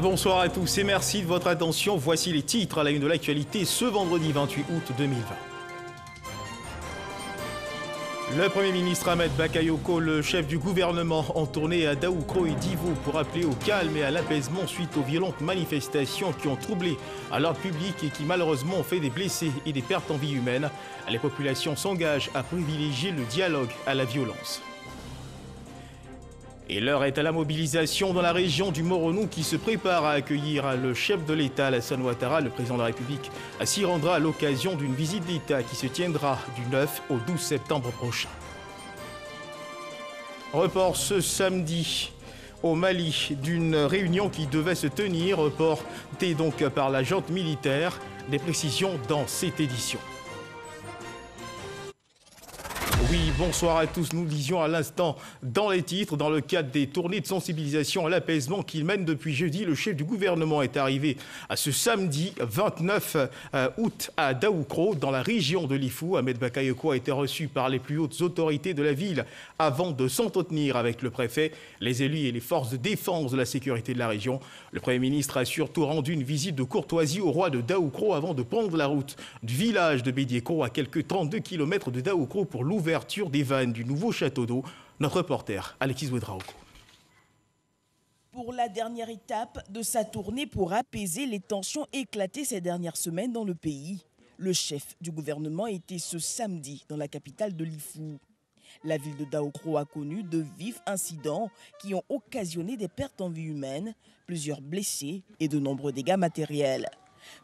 Bonsoir à tous et merci de votre attention. Voici les titres à la une de l'actualité ce vendredi 28 août 2020. Le Premier ministre Ahmed Bakayoko, le chef du gouvernement, en tournée à Daoukro et Divo pour appeler au calme et à l'apaisement suite aux violentes manifestations qui ont troublé l'ordre public et qui malheureusement ont fait des blessés et des pertes en vie humaine. Les populations s'engagent à privilégier le dialogue à la violence. Et l'heure est à la mobilisation dans la région du Moronou qui se prépare à accueillir le chef de l'État, Alassane Ouattara. Le président de la République s'y rendra à l'occasion d'une visite d'État qui se tiendra du 9 au 12 septembre prochain. Report ce samedi au Mali d'une réunion qui devait se tenir, reportée donc par la junte militaire. Des précisions dans cette édition. Oui, bonsoir à tous. Nous disions à l'instant dans les titres, dans le cadre des tournées de sensibilisation à l'apaisement qu'il mène depuis jeudi, le chef du gouvernement est arrivé à ce samedi 29 août à Daoukro, dans la région de Lifou. Ahmed Bakayoko a été reçu par les plus hautes autorités de la ville avant de s'entretenir avec le préfet, les élus et les forces de défense de la sécurité de la région. Le Premier ministre a surtout rendu une visite de courtoisie au roi de Daoukro avant de prendre la route du village de Bédiéko à quelques 32 km de Daoukro pour l'ouverture des vannes du nouveau château d'eau. Notre reporter Alexis Ouedraogo. Pour la dernière étape de sa tournée pour apaiser les tensions éclatées ces dernières semaines dans le pays, le chef du gouvernement était ce samedi dans la capitale de Lifou. La ville de Daoukro a connu de vifs incidents qui ont occasionné des pertes en vie humaine, plusieurs blessés et de nombreux dégâts matériels.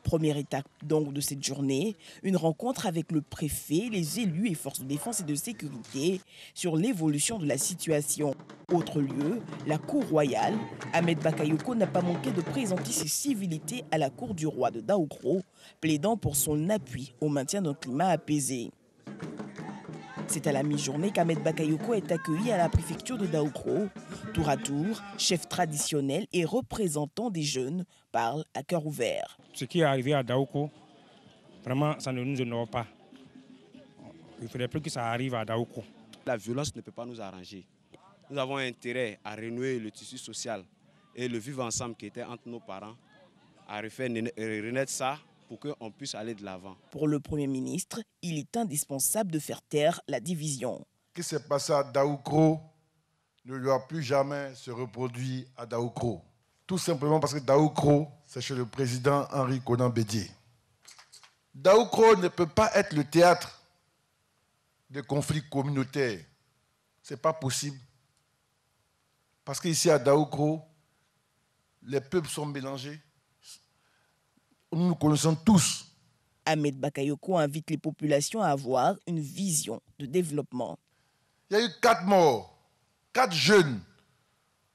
Première étape donc de cette journée, une rencontre avec le préfet, les élus et forces de défense et de sécurité sur l'évolution de la situation. Autre lieu, la cour royale. Ahmed Bakayoko n'a pas manqué de présenter ses civilités à la cour du roi de Daoukro, plaidant pour son appui au maintien d'un climat apaisé. C'est à la mi-journée qu'Ahmed Bakayoko est accueilli à la préfecture de Daoukro. Tour à tour, chef traditionnel et représentant des jeunes parlent à cœur ouvert. Ce qui est arrivé à Daoukro, vraiment, ça ne nous honore pas. Il ne faudrait plus que ça arrive à Daoukro. La violence ne peut pas nous arranger. Nous avons intérêt à renouer le tissu social et le vivre ensemble qui était entre nos parents, à renaître ça pour qu'on puisse aller de l'avant. Pour le Premier ministre, il est indispensable de faire taire la division. Ce qui s'est passé à Daoukro ne doit plus jamais se reproduire à Daoukro. Tout simplement parce que Daoukro, c'est chez le président Henri Konan Bédié. Daoukro ne peut pas être le théâtre de conflits communautaires. Ce n'est pas possible. Parce qu'ici à Daoukro, les peuples sont mélangés. Nous nous connaissons tous. Ahmed Bakayoko invite les populations à avoir une vision de développement. Il y a eu 4 morts, 4 jeunes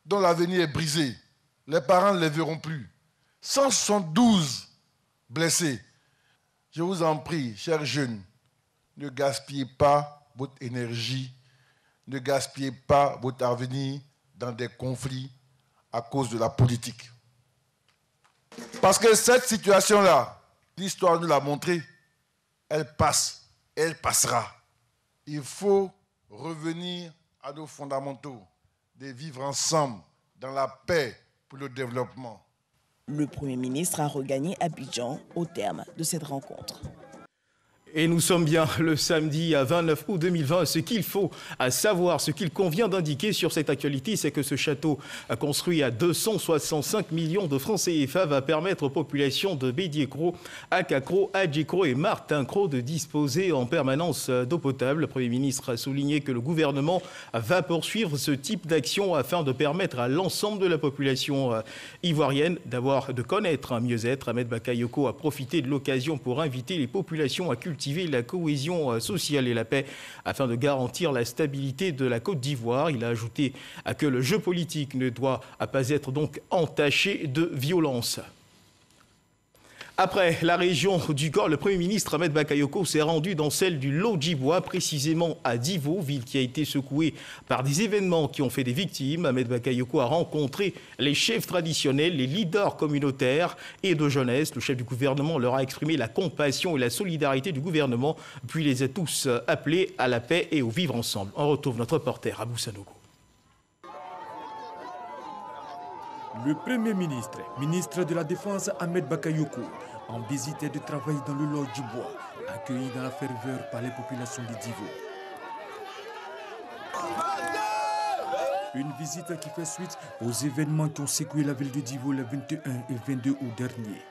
dont l'avenir est brisé. Les parents ne les verront plus. 172 blessés. Je vous en prie, chers jeunes, ne gaspillez pas votre énergie, ne gaspillez pas votre avenir dans des conflits à cause de la politique. Parce que cette situation-là, l'histoire nous l'a montré, elle passe, elle passera. Il faut revenir à nos fondamentaux, de vivre ensemble dans la paix pour le développement. Le Premier ministre a regagné Abidjan au terme de cette rencontre. Et nous sommes bien le samedi 29 août 2020. Ce qu'il faut savoir, ce qu'il convient d'indiquer sur cette actualité, c'est que ce château construit à 265 millions de francs CFA va permettre aux populations de Bédiékro, Akakro, Adjikro et Martinkro de disposer en permanence d'eau potable. Le Premier ministre a souligné que le gouvernement va poursuivre ce type d'action afin de permettre à l'ensemble de la population ivoirienne de connaître un mieux-être. Ahmed Bakayoko a profité de l'occasion pour inviter les populations à cultiver la cohésion sociale et la paix afin de garantir la stabilité de la Côte d'Ivoire. Il a ajouté que le jeu politique ne doit pas être donc entaché de violence. Après la région du Gor, le Premier ministre Ahmed Bakayoko s'est rendu dans celle du Lodjibois, précisément à Divo, ville qui a été secouée par des événements qui ont fait des victimes. Ahmed Bakayoko a rencontré les chefs traditionnels, les leaders communautaires et de jeunesse. Le chef du gouvernement leur a exprimé la compassion et la solidarité du gouvernement, puis les a tous appelés à la paix et au vivre ensemble. On retrouve notre reporter Abou Sanogo. Le Premier ministre, ministre de la Défense Ahmed Bakayoko, en visite de travail dans le Lodge du Bois, accueilli dans la ferveur par les populations de Divo. Une visite qui fait suite aux événements qui ont secoué la ville de Divo le 21 et 22 août dernier.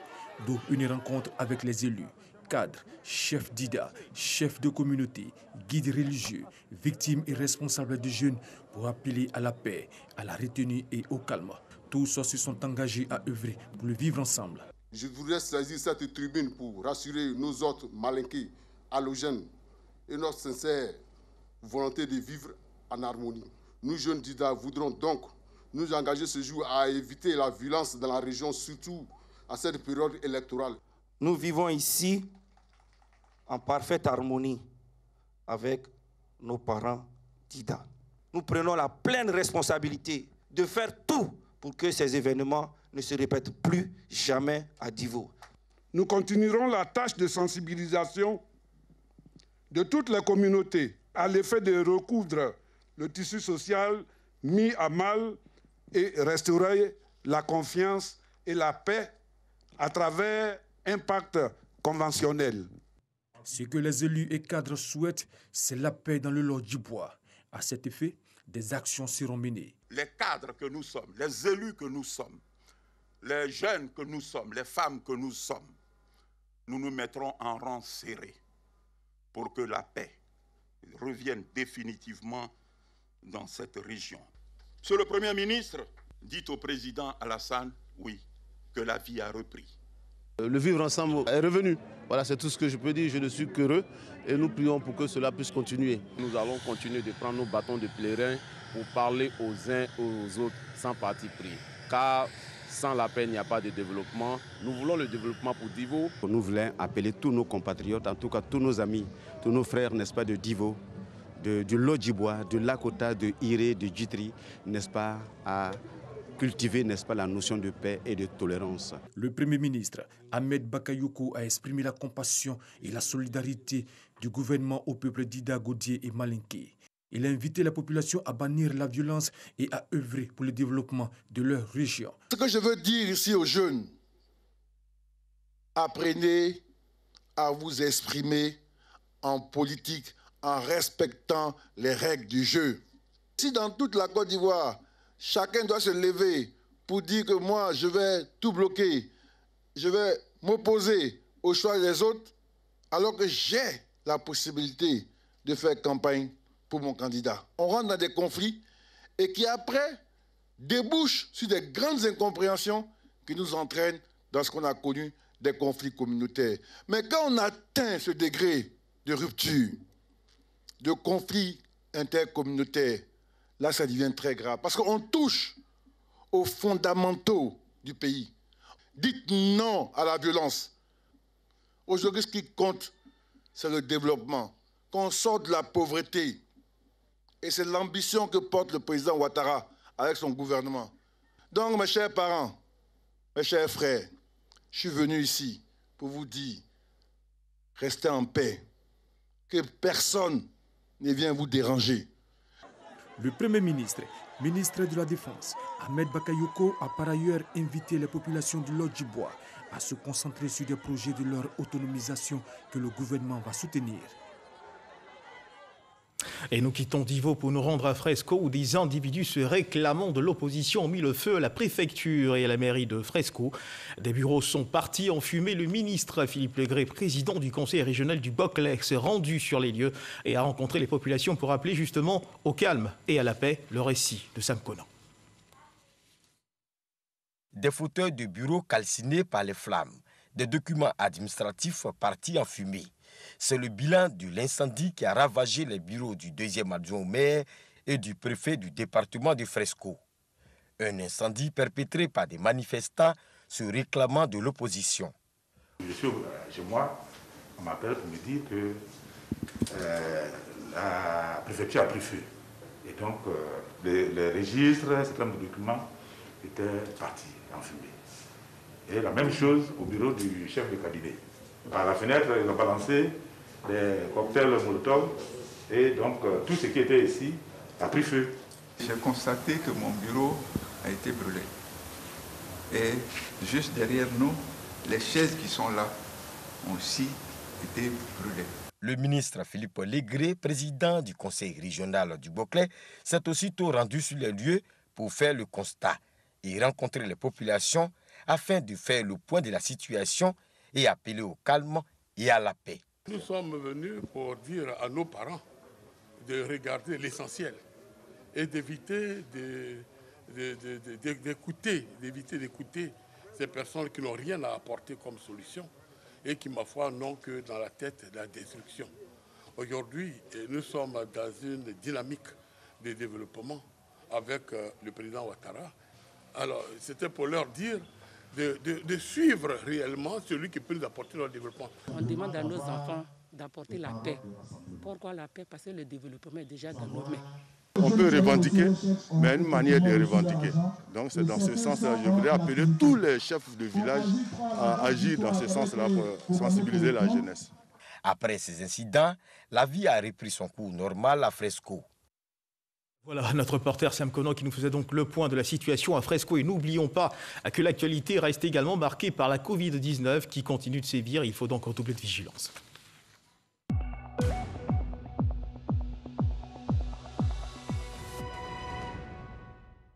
D'où une rencontre avec les élus, cadres, chefs d'IDA, chefs de communauté, guides religieux, victimes et responsables de jeunes pour appeler à la paix, à la retenue et au calme. Tous se sont engagés à œuvrer pour le vivre ensemble. Je voudrais saisir cette tribune pour rassurer nos autres Malinké, allogènes et notre sincère volonté de vivre en harmonie. Nous, jeunes d'IDA, voudrons donc nous engager ce jour à éviter la violence dans la région, surtout à cette période électorale. Nous vivons ici en parfaite harmonie avec nos parents d'IDA. Nous prenons la pleine responsabilité de faire tout pour que ces événements ne se répètent plus jamais à Divo. Nous continuerons la tâche de sensibilisation de toutes les communautés à l'effet de recoudre le tissu social mis à mal et restaurer la confiance et la paix à travers un pacte conventionnel. Ce que les élus et cadres souhaitent, c'est la paix dans le Lodge du Bois. À cet effet, des actions seront menées. Les cadres que nous sommes, les élus que nous sommes, les jeunes que nous sommes, les femmes que nous sommes, nous nous mettrons en rang serré pour que la paix revienne définitivement dans cette région. Monsieur le Premier ministre, dites au président Alassane, oui, que la vie a repris. Le vivre ensemble est revenu. Voilà, c'est tout ce que je peux dire. Je ne suis qu'heureux et nous prions pour que cela puisse continuer. Nous allons continuer de prendre nos bâtons de pèlerin pour parler aux uns aux autres sans parti pris. Car sans la paix, il n'y a pas de développement. Nous voulons le développement pour Divo. Nous voulons appeler tous nos compatriotes, en tout cas tous nos amis, tous nos frères, n'est-ce pas, de Divo, du Lodge du Bois, de Lakota, de Iré, de Djitri, n'est-ce pas, à cultiver, n'est-ce pas, la notion de paix et de tolérance. Le Premier ministre Ahmed Bakayoko a exprimé la compassion et la solidarité du gouvernement au peuple d'Ida, Godié et Malinké. Il a invité la population à bannir la violence et à œuvrer pour le développement de leur région. Ce que je veux dire ici aux jeunes, apprenez à vous exprimer en politique en respectant les règles du jeu. Si dans toute la Côte d'Ivoire, chacun doit se lever pour dire que moi, je vais tout bloquer, je vais m'opposer au choix des autres, alors que j'ai la possibilité de faire campagne pour mon candidat. On rentre dans des conflits et qui après débouchent sur des grandes incompréhensions qui nous entraînent dans ce qu'on a connu des conflits communautaires. Mais quand on atteint ce degré de rupture, de conflits intercommunautaires, là ça devient très grave parce qu'on touche aux fondamentaux du pays. Dites non à la violence. Aujourd'hui, ce qui compte, c'est le développement. Qu'on sorte de la pauvreté. Et c'est l'ambition que porte le président Ouattara avec son gouvernement. Donc, mes chers parents, mes chers frères, je suis venu ici pour vous dire, restez en paix, que personne ne vienne vous déranger. Le Premier ministre, ministre de la Défense, Ahmed Bakayoko, a par ailleurs invité les populations du Lodge du Bois à se concentrer sur des projets de leur autonomisation que le gouvernement va soutenir. Et nous quittons Divo pour nous rendre à Fresco où des individus se réclamant de l'opposition ont mis le feu à la préfecture et à la mairie de Fresco. Des bureaux sont partis en fumée. Le ministre Philippe Legret, président du conseil régional du Boclès, s'est rendu sur les lieux et a rencontré les populations pour appeler justement au calme et à la paix. Le récit de Sam Konan. Des fauteuils de bureaux calcinés par les flammes, des documents administratifs partis en fumée. C'est le bilan de l'incendie qui a ravagé les bureaux du deuxième adjoint au maire et du préfet du département de Fresco. Un incendie perpétré par des manifestants se réclamant de l'opposition. Je suis chez moi, on m'appelle pour me dire que la préfecture a pris feu. Et donc, les registres, un certain nombre de documents étaient partis en fumée. Et la même chose au bureau du chef de cabinet. Par la fenêtre, ils ont balancé des cocktails Molotov et donc tout ce qui était ici a pris feu. J'ai constaté que mon bureau a été brûlé. Et juste derrière nous, les chaises qui sont là ont aussi été brûlées. Le ministre Philippe Légré, président du conseil régional du Boclé, s'est aussitôt rendu sur les lieux pour faire le constat et rencontrer les populations afin de faire le point de la situation et appeler au calme et à la paix. Nous sommes venus pour dire à nos parents de regarder l'essentiel et d'éviter d'écouter ces personnes qui n'ont rien à apporter comme solution et qui, ma foi, n'ont que dans la tête la destruction. Aujourd'hui, nous sommes dans une dynamique de développement avec le président Ouattara. Alors, c'était pour leur dire de suivre réellement celui qui peut nous apporter leur développement. On demande à nos enfants d'apporter la paix. Pourquoi la paix? Parce que le développement est déjà dans nos mains. On peut revendiquer, mais une manière de revendiquer. Donc c'est dans ce sens-là, je voudrais appeler tous les chefs de village à agir dans ce sens-là pour sensibiliser la jeunesse. Après ces incidents, la vie a repris son cours normal à Fresco. Voilà notre reporter Sam Conan qui nous faisait donc le point de la situation à Fresco. Et n'oublions pas que l'actualité reste également marquée par la Covid-19 qui continue de sévir. Il faut donc redoubler de vigilance.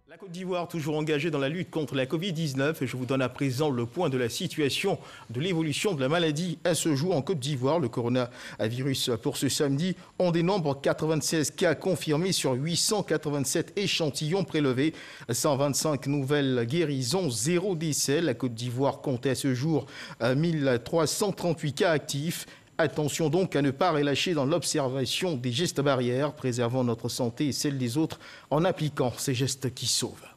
La Côte d'Ivoire toujours engagée dans la lutte contre la Covid-19 et je vous donne à présent le point de la situation de l'évolution de la maladie à ce jour en Côte d'Ivoire. Le coronavirus pour ce samedi, on dénombre 96 cas confirmés sur 887 échantillons prélevés, 125 nouvelles guérisons, 0 décès. La Côte d'Ivoire comptait à ce jour 1338 cas actifs. Attention donc à ne pas relâcher dans l'observation des gestes barrières, préservant notre santé et celle des autres en appliquant ces gestes qui sauvent.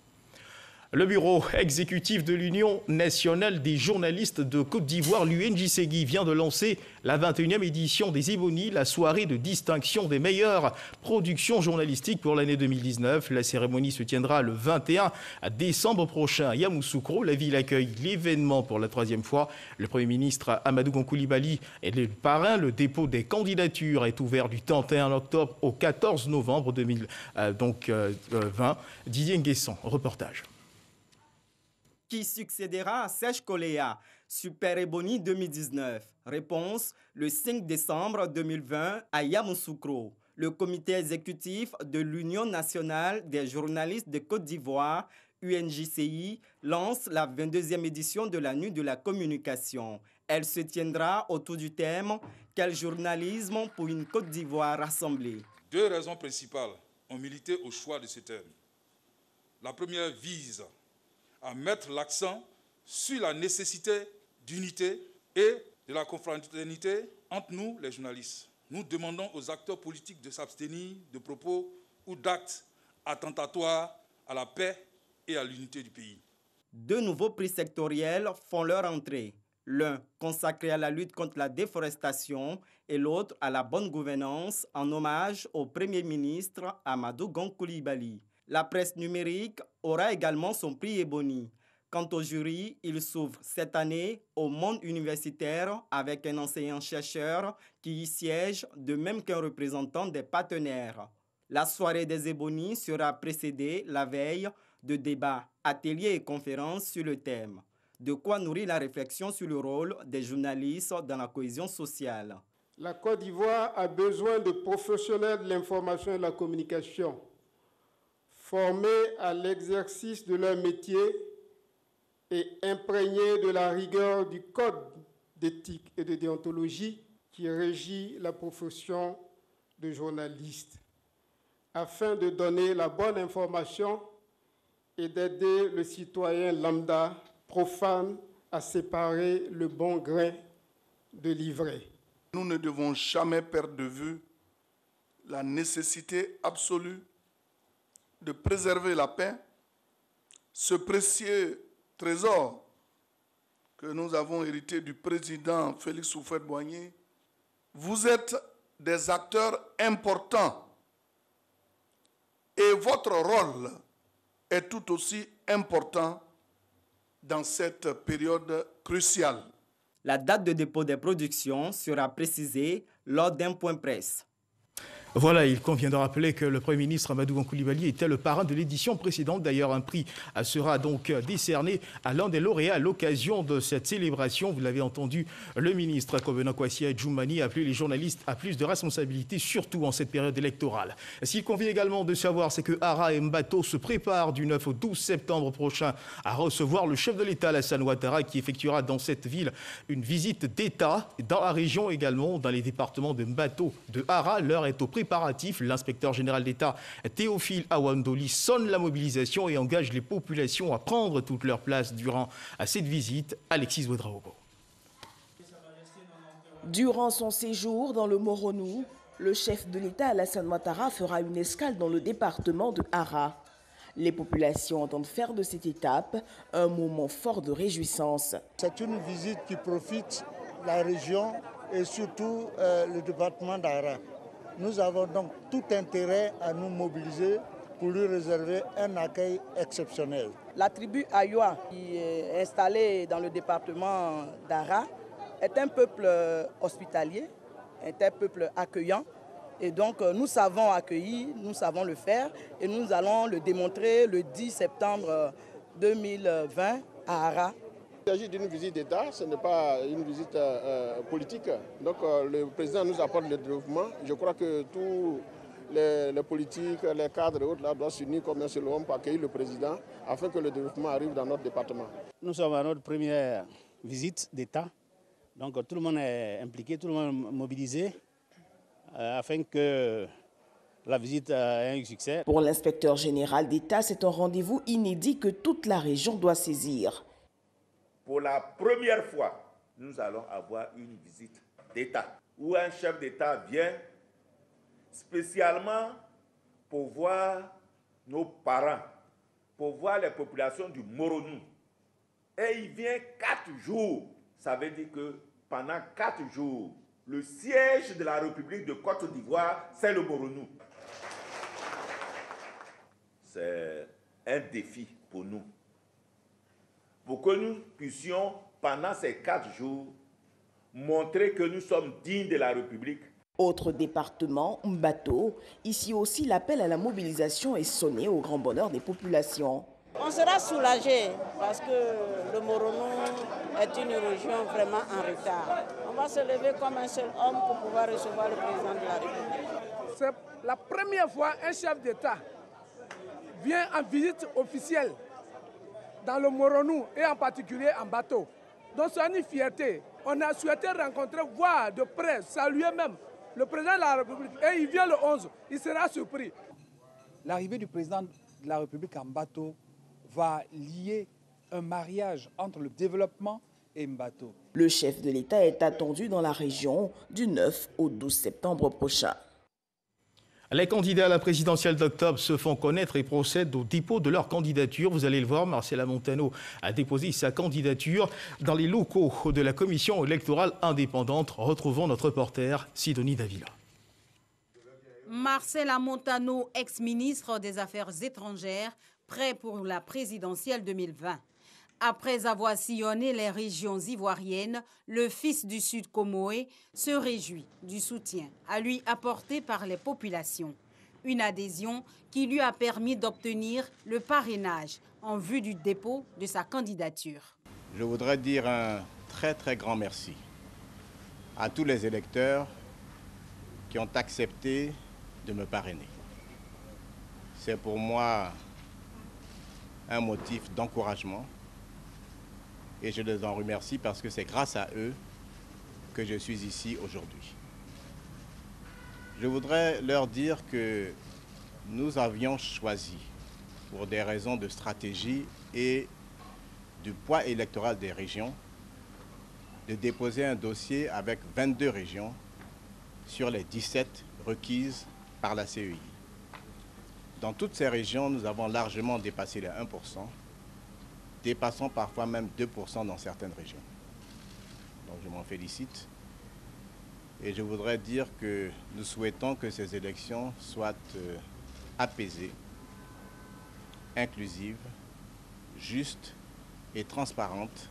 Le bureau exécutif de l'Union nationale des journalistes de Côte d'Ivoire, l'UNJCGI, vient de lancer la 21e édition des Ebonies, la soirée de distinction des meilleures productions journalistiques pour l'année 2019. La cérémonie se tiendra le 21 décembre prochain à Yamoussoukro. La ville accueille l'événement pour la 3e fois. Le Premier ministre Amadou Gon Coulibaly est le parrain. Le dépôt des candidatures est ouvert du 31 octobre au 14 novembre 2020. Didier Nguesson, reportage. Qui succédera à Serge Koléa, Super Ebony 2019? Réponse, le 5 décembre 2020 à Yamoussoukro. Le comité exécutif de l'Union nationale des journalistes de Côte d'Ivoire, UNJCI, lance la 22e édition de la Nuit de la communication. Elle se tiendra autour du thème « Quel journalisme pour une Côte d'Ivoire rassemblée ?» 2 raisons principales ont milité au choix de ce thème. La première vise à mettre l'accent sur la nécessité d'unité et de la confraternité entre nous, les journalistes. Nous demandons aux acteurs politiques de s'abstenir de propos ou d'actes attentatoires à la paix et à l'unité du pays. 2 nouveaux prix sectoriels font leur entrée. L'un consacré à la lutte contre la déforestation et l'autre à la bonne gouvernance en hommage au Premier ministre Amadou Gon Coulibaly. La presse numérique aura également son prix Ebony. Quant au jury, il s'ouvre cette année au monde universitaire avec un enseignant-chercheur qui y siège, de même qu'un représentant des partenaires. La soirée des Ebony sera précédée la veille de débats, ateliers et conférences sur le thème. De quoi nourrir la réflexion sur le rôle des journalistes dans la cohésion sociale. La Côte d'Ivoire a besoin de professionnels de l'information et de la communication, formés à l'exercice de leur métier et imprégnés de la rigueur du code d'éthique et de déontologie qui régit la profession de journaliste, afin de donner la bonne information et d'aider le citoyen lambda profane à séparer le bon grain de l'ivraie. Nous ne devons jamais perdre de vue la nécessité absolue de préserver la paix, ce précieux trésor que nous avons hérité du président Félix Houphouët-Boigny. Vous êtes des acteurs importants et votre rôle est tout aussi important dans cette période cruciale. La date de dépôt des productions sera précisée lors d'un point presse. Voilà, il convient de rappeler que le Premier ministre Amadou Koulibaly était le parrain de l'édition précédente. D'ailleurs, un prix sera donc décerné à l'un des lauréats à l'occasion de cette célébration. Vous l'avez entendu, le ministre Kobena Kwasi Djoumani a appelé les journalistes à plus de responsabilités, surtout en cette période électorale. Ce qu'il convient également de savoir, c'est que Ara et Mbato se préparent du 9 au 12 septembre prochain à recevoir le chef de l'État, Alassane Ouattara, qui effectuera dans cette ville une visite d'État, dans la région également, dans les départements de Mbato, de Ara. L'heure est au préparatif. L'inspecteur général d'État, Théophile Awandoli, sonne la mobilisation et engage les populations à prendre toute leur place durant cette visite. Alexis Ouedraogo. Durant son séjour dans le Moronou, le chef de l'État, Alassane Ouattara, fera une escale dans le département de Ara. Les populations entendent faire de cette étape un moment fort de réjouissance. C'est une visite qui profite la région et surtout le département d'Ara. Nous avons donc tout intérêt à nous mobiliser pour lui réserver un accueil exceptionnel. La tribu Ayoua, qui est installée dans le département d'Ara, est un peuple hospitalier, est un peuple accueillant. Et donc nous savons accueillir, nous savons le faire et nous allons le démontrer le 10 septembre 2020 à Ara. Il s'agit d'une visite d'État, ce n'est pas une visite politique. Donc le président nous apporte le développement. Je crois que tous les politiques, les cadres et autres là, doivent s'unir comme un seul homme pour accueillir le président afin que le développement arrive dans notre département. Nous sommes à notre première visite d'État. Donc tout le monde est impliqué, tout le monde est mobilisé afin que la visite ait un succès. Pour l'inspecteur général d'État, c'est un rendez-vous inédit que toute la région doit saisir. Pour la première fois, nous allons avoir une visite d'État où un chef d'État vient spécialement pour voir nos parents, pour voir les populations du Moronou. Et il vient 4 jours. Ça veut dire que pendant 4 jours, le siège de la République de Côte d'Ivoire, c'est le Moronou. C'est un défi pour nous. Pour que nous puissions, pendant ces 4 jours, montrer que nous sommes dignes de la République. Autre département, Mbato. Ici aussi, l'appel à la mobilisation est sonné au grand bonheur des populations. On sera soulagé parce que le Moronou est une région vraiment en retard. On va se lever comme un seul homme pour pouvoir recevoir le président de la République. C'est la première fois qu'un chef d'État vient en visite officielle dans le Moronou et en particulier en Mbato. Donc c'est une fierté. On a souhaité rencontrer, voir de près, saluer même le président de la République. Et il vient le 11, il sera surpris. L'arrivée du président de la République en Mbato va lier un mariage entre le développement et Mbato. Le chef de l'État est attendu dans la région du 9 au 12 septembre prochain. Les candidats à la présidentielle d'octobre se font connaître et procèdent au dépôt de leur candidature. Vous allez le voir, Marcela Montano a déposé sa candidature dans les locaux de la commission électorale indépendante. Retrouvons notre reporter Sidonie Davila. Marcela Montano, ex-ministre des Affaires étrangères, prêt pour la présidentielle 2020. Après avoir sillonné les régions ivoiriennes, le fils du Sud Comoé se réjouit du soutien à lui apporté par les populations. Une adhésion qui lui a permis d'obtenir le parrainage en vue du dépôt de sa candidature. Je voudrais dire un très grand merci à tous les électeurs qui ont accepté de me parrainer. C'est pour moi un motif d'encouragement. Et je les en remercie parce que c'est grâce à eux que je suis ici aujourd'hui. Je voudrais leur dire que nous avions choisi, pour des raisons de stratégie et du poids électoral des régions, de déposer un dossier avec 22 régions sur les 17 requises par la CEI. Dans toutes ces régions, nous avons largement dépassé les 1%. Dépassant parfois même 2% dans certaines régions. Donc je m'en félicite. Et je voudrais dire que nous souhaitons que ces élections soient apaisées, inclusives, justes et transparentes,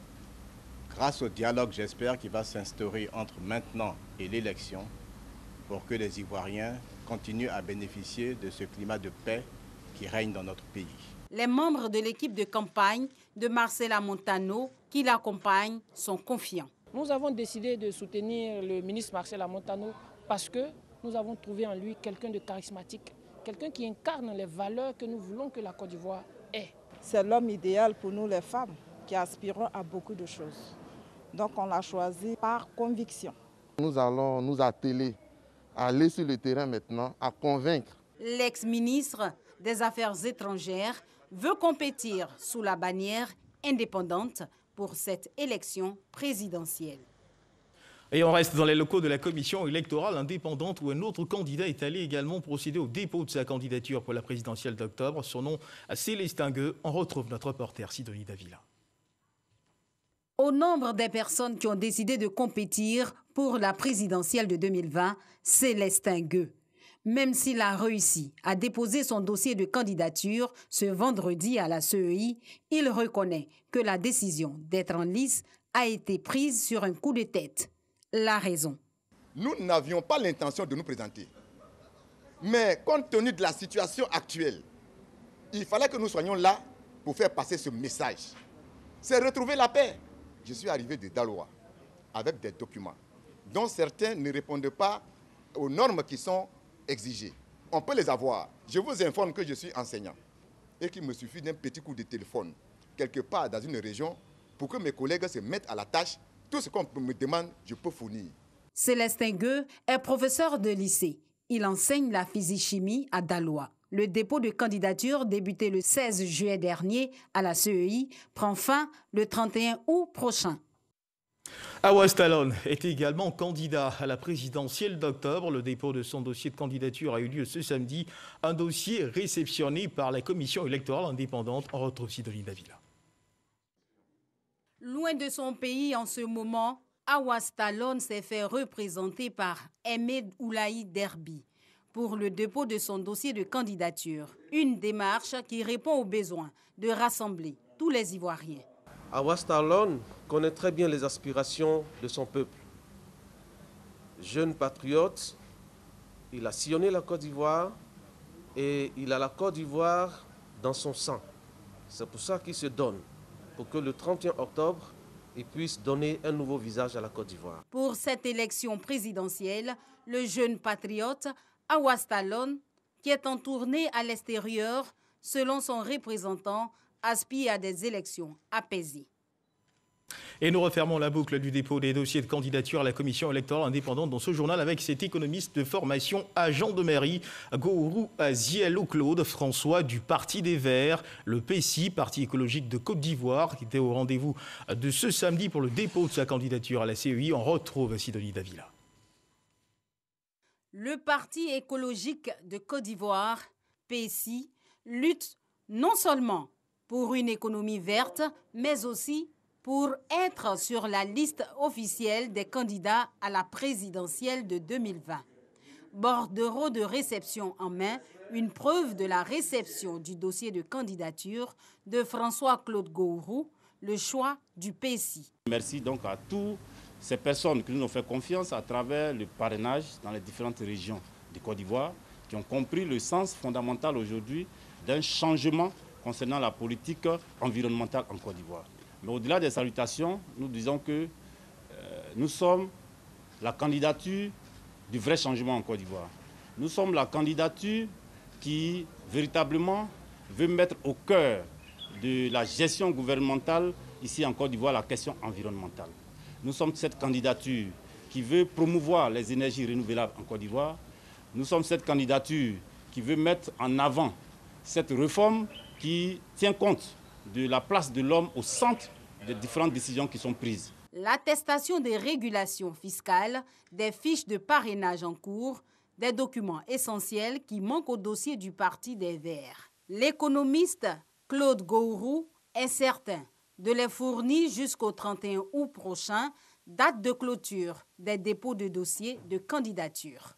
grâce au dialogue, j'espère, qui va s'instaurer entre maintenant et l'élection, pour que les Ivoiriens continuent à bénéficier de ce climat de paix qui règne dans notre pays. Les membres de l'équipe de campagne de Marcela Montano qui l'accompagnent sont confiants. Nous avons décidé de soutenir le ministre Marcela Montano parce que nous avons trouvé en lui quelqu'un de charismatique, quelqu'un qui incarne les valeurs que nous voulons que la Côte d'Ivoire ait. C'est l'homme idéal pour nous les femmes qui aspirons à beaucoup de choses. Donc on l'a choisi par conviction. Nous allons nous atteler à aller sur le terrain maintenant, à convaincre. L'ex-ministre des Affaires étrangères veut compétir sous la bannière indépendante pour cette élection présidentielle. Et on reste dans les locaux de la commission électorale indépendante où un autre candidat est allé également procéder au dépôt de sa candidature pour la présidentielle d'octobre. Son nom, Célestin Gueux. On retrouve notre reporter Sidonie Davila. Au nombre des personnes qui ont décidé de compétir pour la présidentielle de 2020, Célestin Gueux. Même s'il a réussi à déposer son dossier de candidature ce vendredi à la CEI, il reconnaît que la décision d'être en lice a été prise sur un coup de tête. La raison. Nous n'avions pas l'intention de nous présenter. Mais compte tenu de la situation actuelle, il fallait que nous soyons là pour faire passer ce message. C'est retrouver la paix. Je suis arrivé de Daloa avec des documents dont certains ne répondent pas aux normes qui sont exigées. On peut les avoir. Je vous informe que je suis enseignant et qu'il me suffit d'un petit coup de téléphone quelque part dans une région pour que mes collègues se mettent à la tâche. Tout ce qu'on me demande, je peux fournir. Célestin Gueux est professeur de lycée. Il enseigne la physique-chimie à Daloa. Le dépôt de candidature débuté le 16 juillet dernier à la CEI prend fin le 31 août prochain. Awas Talon est également candidat à la présidentielle d'octobre. Le dépôt de son dossier de candidature a eu lieu ce samedi. Un dossier réceptionné par la commission électorale indépendante. On retrouve Sidonie Davila. Loin de son pays en ce moment, Awas Talon s'est fait représenter par Ahmed Oulaï Derbi pour le dépôt de son dossier de candidature. Une démarche qui répond au besoin de rassembler tous les Ivoiriens. Awas Talon connaît très bien les aspirations de son peuple. Jeune patriote, il a sillonné la Côte d'Ivoire et il a la Côte d'Ivoire dans son sang. C'est pour ça qu'il se donne, pour que le 31 octobre, il puisse donner un nouveau visage à la Côte d'Ivoire. Pour cette élection présidentielle, le jeune patriote Awas Talon, qui est en tournée à l'extérieur, selon son représentant, aspire à des élections apaisées. Et nous refermons la boucle du dépôt des dossiers de candidature à la commission électorale indépendante dans ce journal avec cet économiste de formation agent de mairie, Gourou Zielou Claude François du Parti des Verts, le PSI, Parti écologique de Côte d'Ivoire, qui était au rendez-vous de ce samedi pour le dépôt de sa candidature à la CEI. On retrouve Sidonie Davila. Le Parti écologique de Côte d'Ivoire, PSI, lutte non seulement pour une économie verte, mais aussi pour être sur la liste officielle des candidats à la présidentielle de 2020. Bordereau de réception en main, une preuve de la réception du dossier de candidature de François-Claude Gourou, le choix du PSI. Merci donc à toutes ces personnes qui nous ont fait confiance à travers le parrainage dans les différentes régions de Côte d'Ivoire, qui ont compris le sens fondamental aujourd'hui d'un changement concernant la politique environnementale en Côte d'Ivoire. Mais au-delà des salutations, nous disons que nous sommes la candidature du vrai changement en Côte d'Ivoire. Nous sommes la candidature qui véritablement veut mettre au cœur de la gestion gouvernementale ici en Côte d'Ivoire la question environnementale. Nous sommes cette candidature qui veut promouvoir les énergies renouvelables en Côte d'Ivoire. Nous sommes cette candidature qui veut mettre en avant cette réforme qui tient compte de la place de l'homme au centre des différentes décisions qui sont prises. L'attestation des régulations fiscales, des fiches de parrainage en cours, des documents essentiels qui manquent au dossier du Parti des Verts. L'économiste Claude Gourou est certain de les fournir jusqu'au 31 août prochain, date de clôture des dépôts de dossiers de candidature.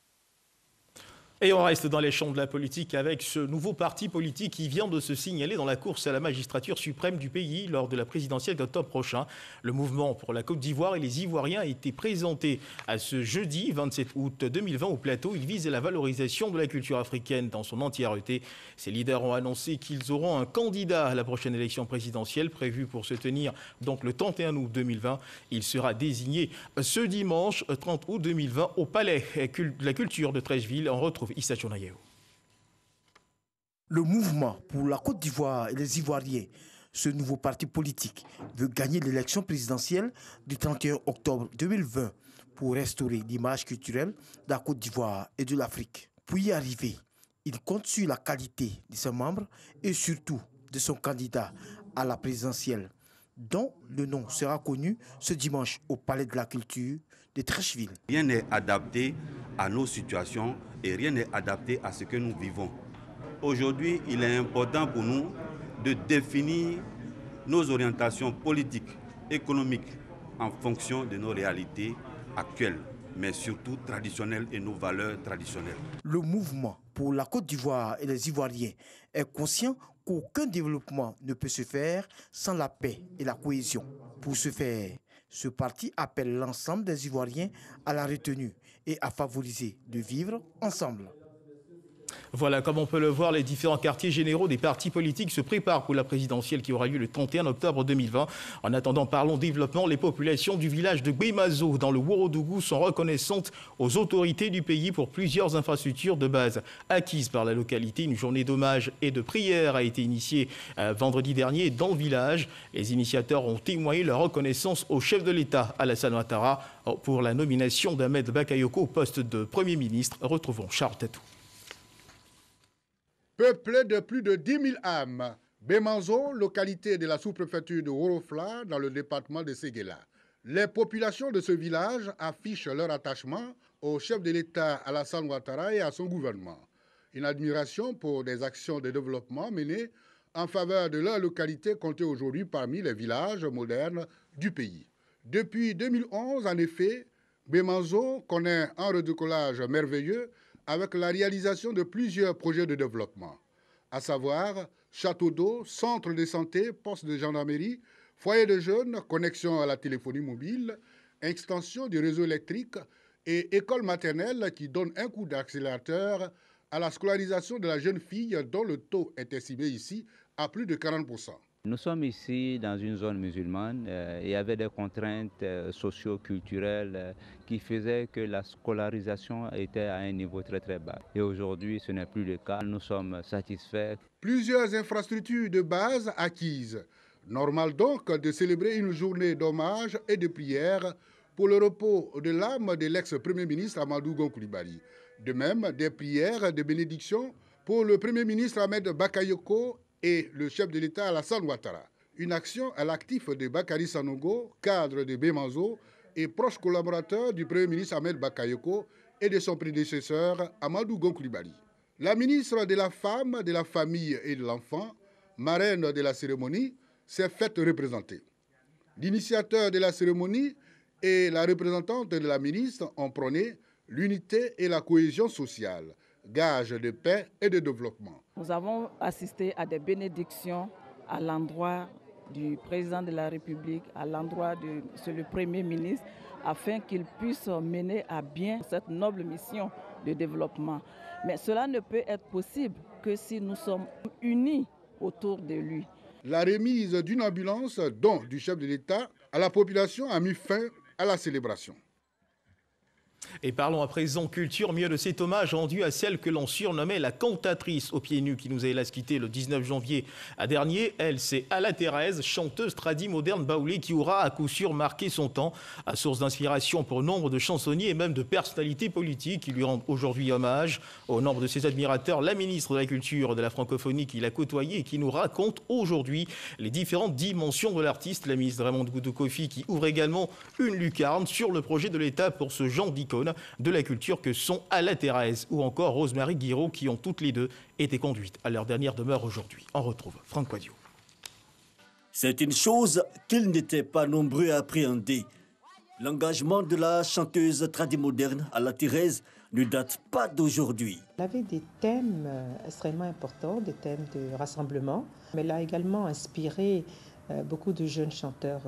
Et on reste dans les champs de la politique avec ce nouveau parti politique qui vient de se signaler dans la course à la magistrature suprême du pays lors de la présidentielle d'octobre prochain. Le mouvement pour la Côte d'Ivoire et les Ivoiriens a été présenté à ce jeudi 27 août 2020 au plateau. Il vise la valorisation de la culture africaine dans son entièreté. Ces leaders ont annoncé qu'ils auront un candidat à la prochaine élection présidentielle prévue pour se tenir donc le 31 août 2020. Il sera désigné ce dimanche 30 août 2020 au Palais de la Culture de Treichville. On retrouve Issa Chonayeo. Le mouvement pour la Côte d'Ivoire et les Ivoiriens, ce nouveau parti politique, veut gagner l'élection présidentielle du 31 octobre 2020 pour restaurer l'image culturelle de la Côte d'Ivoire et de l'Afrique. Pour y arriver, il compte sur la qualité de ses membres et surtout de son candidat à la présidentielle, dont le nom sera connu ce dimanche au Palais de la Culture de Treichville. Rien n'est adapté à nos situations et rien n'est adapté à ce que nous vivons. Aujourd'hui, il est important pour nous de définir nos orientations politiques, économiques en fonction de nos réalités actuelles, mais surtout traditionnelles et nos valeurs traditionnelles. Le mouvement pour la Côte d'Ivoire et les Ivoiriens est conscient qu'aucun développement ne peut se faire sans la paix et la cohésion. Pour ce faire, ce parti appelle l'ensemble des Ivoiriens à la retenue et à favoriser de vivre ensemble. Voilà, comme on peut le voir, les différents quartiers généraux des partis politiques se préparent pour la présidentielle qui aura lieu le 31 octobre 2020. En attendant, parlons développement. Les populations du village de Gbemazo, dans le Worodougou, sont reconnaissantes aux autorités du pays pour plusieurs infrastructures de base acquises par la localité. Une journée d'hommage et de prière a été initiée vendredi dernier dans le village. Les initiateurs ont témoigné leur reconnaissance au chef de l'État, Alassane Ouattara, pour la nomination d'Ahmed Bakayoko au poste de Premier ministre. Retrouvons Charles Tatou. Peuplé de plus de 10 000 âmes, Gbemazo, localité de la sous-préfecture de Worofla, dans le département de Séguéla. Les populations de ce village affichent leur attachement au chef de l'État Alassane Ouattara et à son gouvernement. Une admiration pour des actions de développement menées en faveur de leur localité comptée aujourd'hui parmi les villages modernes du pays. Depuis 2011, en effet, Gbemazo connaît un redécollage merveilleux avec la réalisation de plusieurs projets de développement, à savoir château d'eau, centre de santé, poste de gendarmerie, foyer de jeunes, connexion à la téléphonie mobile, extension du réseau électrique et école maternelle qui donne un coup d'accélérateur à la scolarisation de la jeune fille dont le taux est estimé ici à plus de 40%. Nous sommes ici dans une zone musulmane. Il y avait des contraintes socio-culturelles qui faisaient que la scolarisation était à un niveau très bas. Et aujourd'hui, ce n'est plus le cas. Nous sommes satisfaits. Plusieurs infrastructures de base acquises. Normal donc de célébrer une journée d'hommage et de prière pour le repos de l'âme de l'ex-premier ministre Amadou Gon Coulibaly. De même, des prières de bénédiction pour le premier ministre Ahmed Bakayoko et le chef de l'État Alassane Ouattara. Une action à l'actif de Bakary Sanogo, cadre de Gbemazo et proche collaborateur du Premier ministre Ahmed Bakayoko et de son prédécesseur Amadou Gon Coulibaly. La ministre de la Femme, de la Famille et de l'Enfant, marraine de la cérémonie, s'est faite représenter. L'initiateur de la cérémonie et la représentante de la ministre ont prôné l'unité et la cohésion sociale, gage de paix et de développement. Nous avons assisté à des bénédictions à l'endroit du président de la République, à l'endroit de le Premier ministre, afin qu'il puisse mener à bien cette noble mission de développement. Mais cela ne peut être possible que si nous sommes unis autour de lui. La remise d'une ambulance, don du chef de l'État, à la population a mis fin à la célébration. Et parlons à présent culture, mieux de cet hommage rendu à celle que l'on surnommait la cantatrice aux pieds nus qui nous a hélas quitté le 19 janvier dernier. Elle, c'est Alla Thérèse, chanteuse tradi moderne baoulée qui aura à coup sûr marqué son temps, à source d'inspiration pour nombre de chansonniers et même de personnalités politiques qui lui rendent aujourd'hui hommage. Au nombre de ses admirateurs, la ministre de la Culture et de la Francophonie qui l'a côtoyée et qui nous raconte aujourd'hui les différentes dimensions de l'artiste. La ministre Raymond Goudou Kofi qui ouvre également une lucarne sur le projet de l'État pour ce genre d'icône de la culture que sont Alla Thérèse ou encore Rosemary Guiraud qui ont toutes les deux été conduites à leur dernière demeure aujourd'hui. On retrouve Franck Quadio. C'est une chose qu'ils n'étaient pas nombreux à appréhender. L'engagement de la chanteuse tradimoderne à la Thérèse ne date pas d'aujourd'hui. Elle avait des thèmes extrêmement importants, des thèmes de rassemblement, mais elle a également inspiré beaucoup de jeunes chanteurs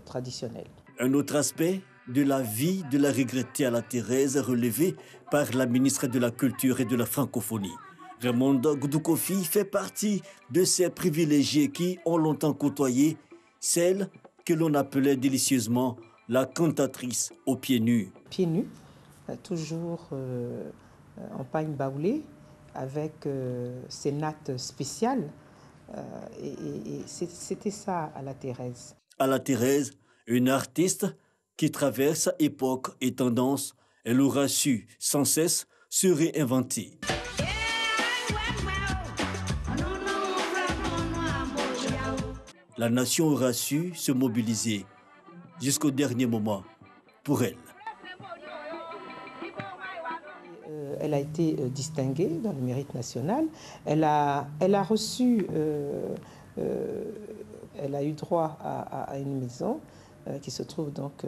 traditionnels. Un autre aspect de la vie de la regrettée à la Thérèse relevé par la ministre de la Culture et de la Francophonie. Raymonde Goudou-Kofi fait partie de ces privilégiés qui ont longtemps côtoyé celle que l'on appelait délicieusement la cantatrice aux pieds nus. Pieds nus, toujours en pagne baoulée, avec ses nattes spéciales. Et c'était ça à la Thérèse. À la Thérèse, une artiste qui traverse époque et tendance, elle aura su sans cesse se réinventer. La nation aura su se mobiliser jusqu'au dernier moment pour elle. Elle a été distinguée dans le mérite national. Elle a reçu, elle a eu droit à une maison qui se trouve donc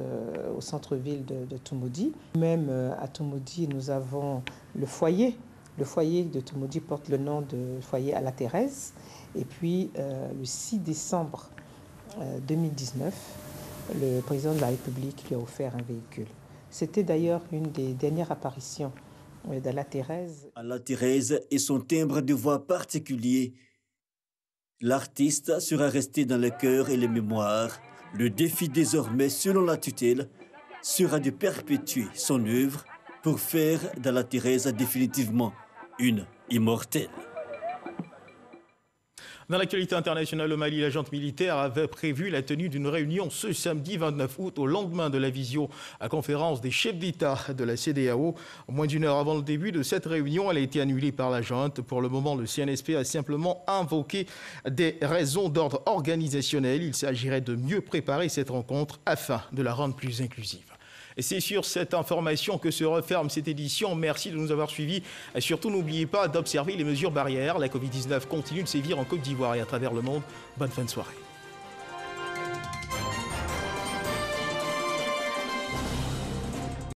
au centre-ville de Toumoudi. Même à Toumoudi, nous avons le foyer. Le foyer de Toumoudi porte le nom de foyer à la Thérèse. Et puis, le 6 décembre 2019, le président de la République lui a offert un véhicule. C'était d'ailleurs une des dernières apparitions de la Thérèse. À la Thérèse et son timbre de voix particulier, l'artiste sera resté dans le cœur et les mémoires. Le défi désormais, selon la tutelle, sera de perpétuer son œuvre pour faire de la Thérèse définitivement une immortelle. Dans l'actualité internationale au Mali, la junte militaire avait prévu la tenue d'une réunion ce samedi 29 août au lendemain de la visio-conférence des chefs d'État de la CEDEAO. Moins d'une heure avant le début de cette réunion, elle a été annulée par la junte. Pour le moment, le CNSP a simplement invoqué des raisons d'ordre organisationnel. Il s'agirait de mieux préparer cette rencontre afin de la rendre plus inclusive. Et c'est sur cette information que se referme cette édition. Merci de nous avoir suivis. Et surtout, n'oubliez pas d'observer les mesures barrières. La Covid-19 continue de sévir en Côte d'Ivoire et à travers le monde. Bonne fin de soirée.